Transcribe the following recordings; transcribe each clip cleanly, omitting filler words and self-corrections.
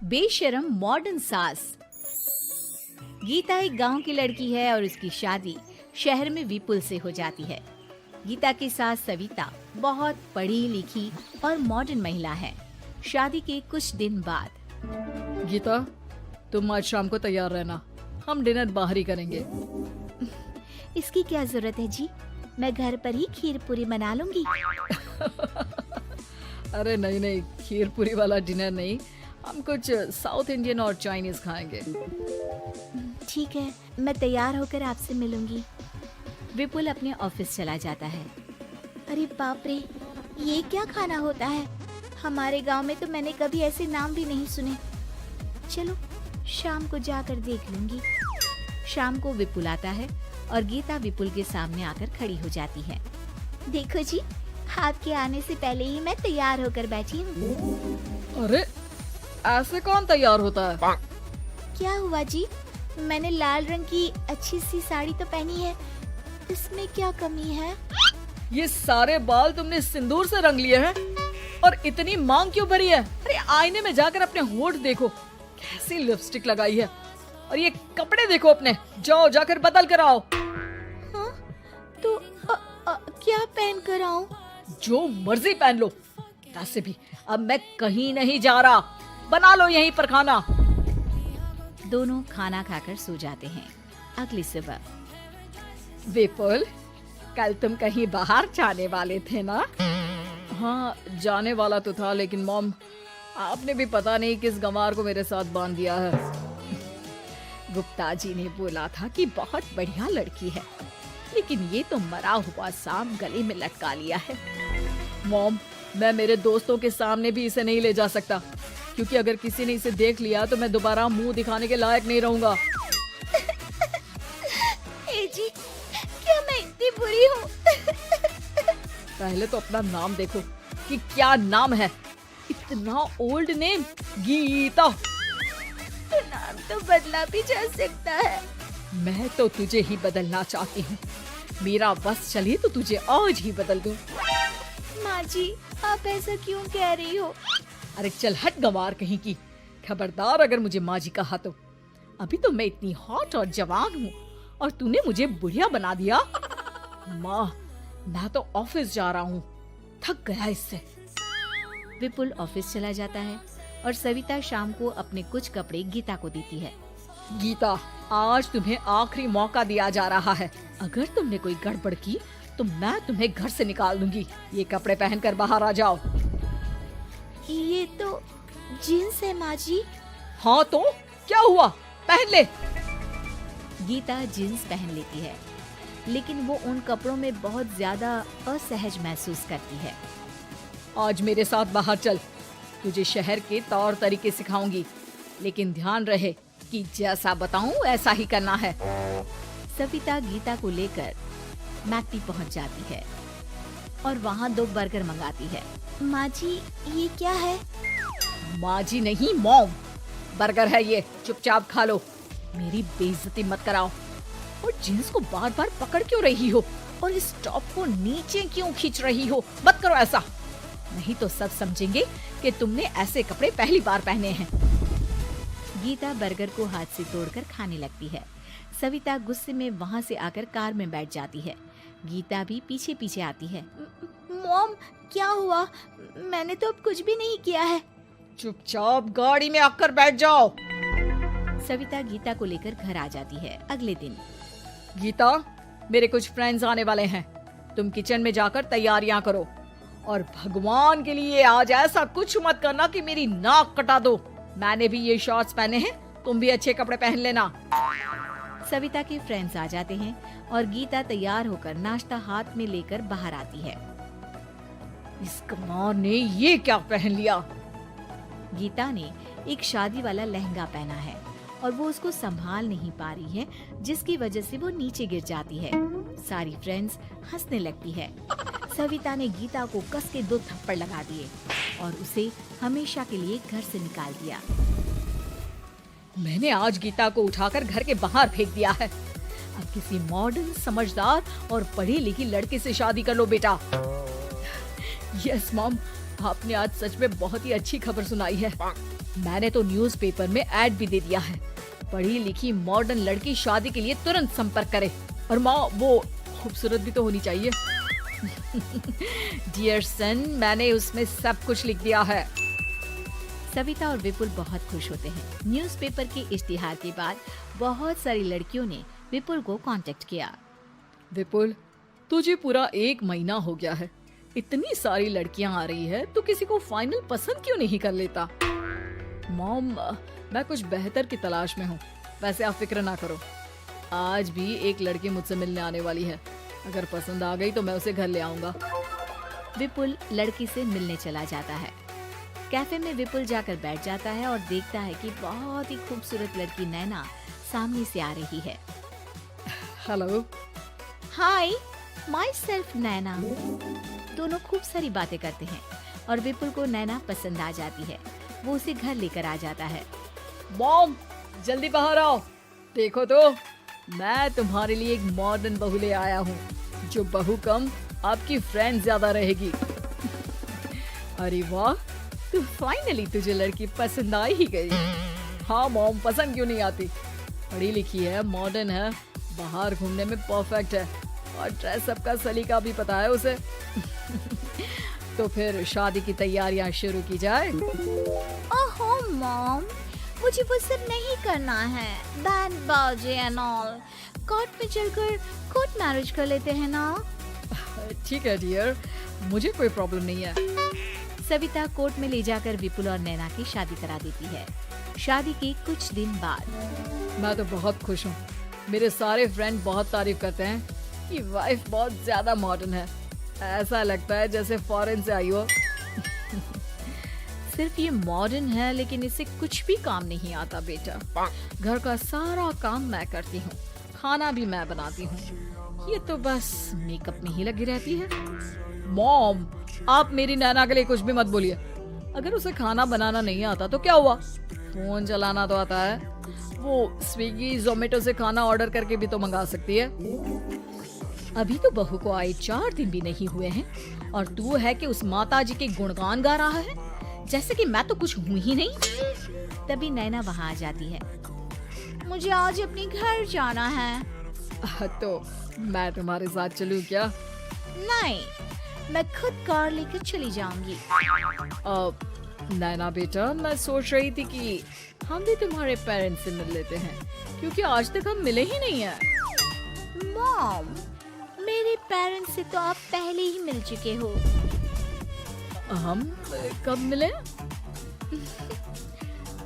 बेशरम मॉडर्न सास। गीता एक गांव की लड़की है और उसकी शादी शहर में विपुल से हो जाती है। गीता की सास सविता बहुत पढ़ी लिखी और मॉडर्न महिला है। शादी के कुछ दिन बाद, गीता, तुम आज शाम को तैयार रहना, हम डिनर बाहर ही करेंगे। इसकी क्या जरूरत है जी, मैं घर पर ही खीर पूरी बना लूंगी। अरे नहीं, खीर पूरी वाला डिनर नहीं, हम कुछ साउथ इंडियन और चाइनीज खाएंगे। ठीक है, मैं तैयार होकर आपसे मिलूंगी। विपुल अपने ऑफिस चला जाता है। अरे बाप रे, ये क्या खाना होता है? हमारे गांव में तो मैंने कभी ऐसे नाम भी नहीं सुने। चलो शाम को जाकर देख लूंगी। शाम को विपुल आता है और गीता विपुल के सामने आकर खड़ी हो जाती है। देखो जी, आपके आने से पहले ही मैं तैयार होकर बैठी हूँ। अरे ऐसे कौन तैयार होता है? क्या हुआ जी? मैंने लाल रंग की अच्छी सी साड़ी तो पहनी है, इसमें क्या कमी है? ये सारे बाल तुमने सिंदूर से रंग लिए हैं और इतनी मांग क्यों भरी है? अरे आईने में जाकर अपने होंठ देखो, कैसी लिपस्टिक लगाई है। और ये कपड़े देखो अपने, जाओ जाकर बदल कर आओ। हाँ? तो क्या पहन कर आऊं? जो मर्जी पहन लो। वैसे भी अब मैं कहीं नहीं जा रहा, बना लो यहीं पर खाना। दोनों खाना खाकर सो जाते हैं। अगली सुबह, विपुल, कल तुम कहीं बाहर जाने वाले थे ना? हाँ, जाने वाला तो था, लेकिन मॉम, आपने भी पता नहीं किस गंवार को मेरे साथ बांध दिया है। गुप्ता जी ने बोला था कि बहुत बढ़िया लड़की है, लेकिन ये तो मरा हुआ सांप गले में लटका लिया है। मॉम, मैं मेरे दोस्तों के सामने भी इसे नहीं ले जा सकता, क्योंकि अगर किसी ने इसे देख लिया तो मैं दोबारा मुंह दिखाने के लायक नहीं रहूंगा। ए जी, क्या मैं इतनी बुरी हूँ? पहले तो अपना नाम देखो कि क्या नाम है। इतना ओल्ड नेम, गीता। तो नाम तो बदला भी जा सकता है। मैं तो तुझे ही बदलना चाहती हूँ। मेरा बस चले तो तुझे आज ही बदल दूं। माँ जी, आप ऐसा क्यों कह रही हो? अरे चल हट गंवार कहीं की। खबरदार अगर मुझे माँ जी कहा तो। अभी तो मैं इतनी हॉट और जवान हूँ और तूने मुझे बुढ़िया बना दिया। माँ, मैं तो ऑफिस जा रहा हूँ, थक गया इससे। विपुल ऑफिस चला जाता है और सविता शाम को अपने कुछ कपड़े गीता को देती है। गीता, आज तुम्हें आखिरी मौका दिया जा रहा है। अगर तुमने कोई गड़बड़ की तो मैं तुम्हें घर से निकाल दूंगी। ये कपड़े पहनकर बाहर आ जाओ। ये तो जीन्स है माँ जी। हाँ तो क्या हुआ, पहन ले। गीता जीन्स पहन लेती है, लेकिन वो उन कपड़ों में बहुत ज्यादा असहज महसूस करती है। आज मेरे साथ बाहर चल, तुझे शहर के तौर तरीके सिखाऊंगी, लेकिन ध्यान रहे कि जैसा बताऊं ऐसा ही करना है। सविता गीता को लेकर मैकडी पहुंच जाती है और वहाँ 2 बर्गर मंगाती है। माँ जी, ये क्या है? माँ जी नहीं, मॉम। बर्गर है ये, चुपचाप खा लो, मेरी बेइज्जती मत कराओ। और जींस को बार बार पकड़ क्यों रही हो और इस टॉप को नीचे क्यों खींच रही हो? मत करो ऐसा, नहीं तो सब समझेंगे कि तुमने ऐसे कपड़े पहली बार पहने हैं। गीता बर्गर को हाथ से तोड़कर खाने लगती है। सविता गुस्से में वहाँ से आकर कार में बैठ जाती है। गीता भी पीछे पीछे आती है। मॉम, क्या हुआ? मैंने तो अब कुछ भी नहीं किया है। चुपचाप गाड़ी में आकर बैठ जाओ। सविता गीता को लेकर घर आ जाती है। अगले दिन, गीता, मेरे कुछ फ्रेंड्स आने वाले हैं, तुम किचन में जाकर तैयारियां करो। और भगवान के लिए आज ऐसा कुछ मत करना कि मेरी नाक कटा दो। मैंने भी ये शॉर्ट्स पहने हैं, तुम भी अच्छे कपड़े पहन लेना। सविता के फ्रेंड्स आ जाते हैं और गीता तैयार होकर नाश्ता हाथ में लेकर बाहर आती है। इस गंवार ने ये क्या पहन लिया? गीता ने एक शादी वाला लहंगा पहना है और वो उसको संभाल नहीं पा रही है, जिसकी वजह से वो नीचे गिर जाती है। सारी फ्रेंड्स हंसने लगती है। सविता ने गीता को कस के 2 थप्पड़ लगा दिए और उसे हमेशा के लिए घर से निकाल दिया। मैंने आज गीता को उठाकर घर के बाहर फेंक दिया है। अब किसी मॉडर्न, समझदार और पढ़ी लिखी लड़के से शादी कर लो बेटा। यस मॉम, आपने आज सच में बहुत ही अच्छी खबर सुनाई है। मैंने तो न्यूज़पेपर में ऐड भी दे दिया है, पढ़ी लिखी मॉडर्न लड़की शादी के लिए तुरंत संपर्क करे। और माँ, वो खूबसूरत भी तो होनी चाहिए। डियर सन, मैंने उसमें सब कुछ लिख दिया है। सविता और विपुल बहुत खुश होते हैं। न्यूज़पेपर के इश्तिहार के बाद बहुत सारी लड़कियों ने विपुल को कांटेक्ट किया। विपुल, तुझे पूरा 1 महीना हो गया है, इतनी सारी लड़कियां आ रही है, तो किसी को फाइनल पसंद क्यों नहीं कर लेता? मॉम, मैं कुछ बेहतर की तलाश में हूँ। वैसे आप फिक्र ना करो, आज भी एक लड़की मुझसे मिलने आने वाली है। अगर पसंद आ गई तो मैं उसे घर ले आऊंगा। विपुल लड़की से मिलने चला जाता है। कैफे में विपुल जाकर बैठ जाता है और देखता है कि बहुत ही खूबसूरत लड़की नैना सामने से आ रही है। हेलो। हाय, माई सेल्फ नैना। दोनों खूब सारी बातें करते हैं और विपुल को नैना पसंद आ जाती है। वो उसे घर लेकर आ जाता है। मॉम, जल्दी बाहर आओ। देखो तो, मैं तुम्हारे लिए एक मॉडर्न बहू ले आया हूँ, जो बहू कम आपकी फ्रेंड ज्यादा रहेगी। अरे वाह, तो फाइनली तुझे लड़की पसंद आ ही गई। हाँ मॉम, पसंद क्यों नहीं आती? पढ़ी लिखी है, मॉडर्न है, बाहर घूमने में परफेक्ट है और ड्रेसअप का सलीका भी पता है उसे। तो फिर शादी की तैयारियां शुरू की जाए। ओहो मॉम, मुझे वो सब नहीं करना है। बैंड बाजे एंड ऑल। कोर्ट में चलकर कोर्ट मैरिज कर लेते हैं ना। ठीक है डियर, मुझे कोई प्रॉब्लम नहीं है। सविता कोर्ट में ले जाकर विपुल और नैना की शादी करा देती है। शादी के कुछ दिन बाद मैं तो बहुत खुश हूँ। मेरे सारे फ्रेंड बहुत तारीफ करते हैं कि वाइफ बहुत ज्यादा मॉडर्न है। ऐसा लगता है जैसे फॉरेन से आई हो। सिर्फ ये मॉडर्न है, लेकिन इससे कुछ भी काम नहीं आता बेटा। घर का सारा काम मैं करती हूँ, खाना भी मैं बनाती हूँ। ये तो बस मेकअप में ही लगी रहती है। मॉम, आप मेरी नैना के लिए कुछ भी मत बोलिए। अगर उसे खाना बनाना नहीं आता तो क्या हुआ, फोन चलाना तो आता है। वो स्विगी जोमेटो से खाना ऑर्डर करके भी तो मंगा सकती है। अभी तो बहू को आए 4 दिन भी नहीं हुए हैं और तू है कि उस माता जी के गुणगान गा रहा है, जैसे कि मैं तो कुछ हूँ ही नहीं। तभी नैना वहाँ आ जाती है। मुझे आज अपने घर जाना है। तो मैं तुम्हारे साथ चलूं क्या? नहीं, मैं खुद कार लेकर चली जाऊंगी। नैना बेटा, मैं सोच रही थी कि हम भी तुम्हारे पेरेंट्स से मिल लेते हैं, क्योंकि आज तक हम मिले ही नहीं हैं। मॉम, मेरे पेरेंट्स से तो आप पहले ही मिल चुके हो। हम कब मिले?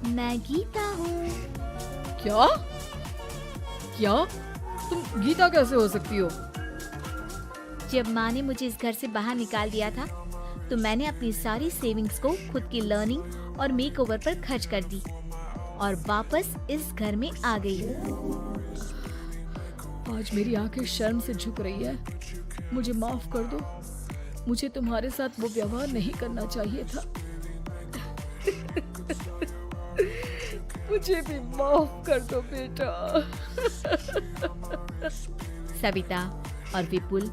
मैं गीता हूँ। क्या? क्या? तुम गीता कैसे हो सकती हो? जब माँ ने मुझे इस घर से बाहर निकाल दिया था, तो मैंने अपनी सारी सेविंग्स को खुद की लर्निंग और मेकओवर पर खर्च कर दी और वापस इस घर में आ गई। आज मेरी आंखें शर्म से झुक रही है। मुझे माफ कर दो, मुझे तुम्हारे साथ वो व्यवहार नहीं करना चाहिए था। मुझे भी माफ कर दो बेटा। सविता और विपुल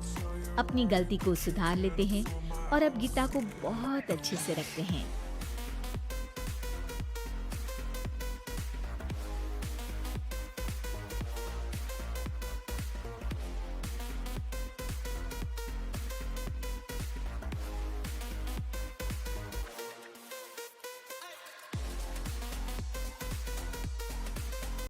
अपनी गलती को सुधार लेते हैं और अब गीता को बहुत अच्छे से रखते हैं।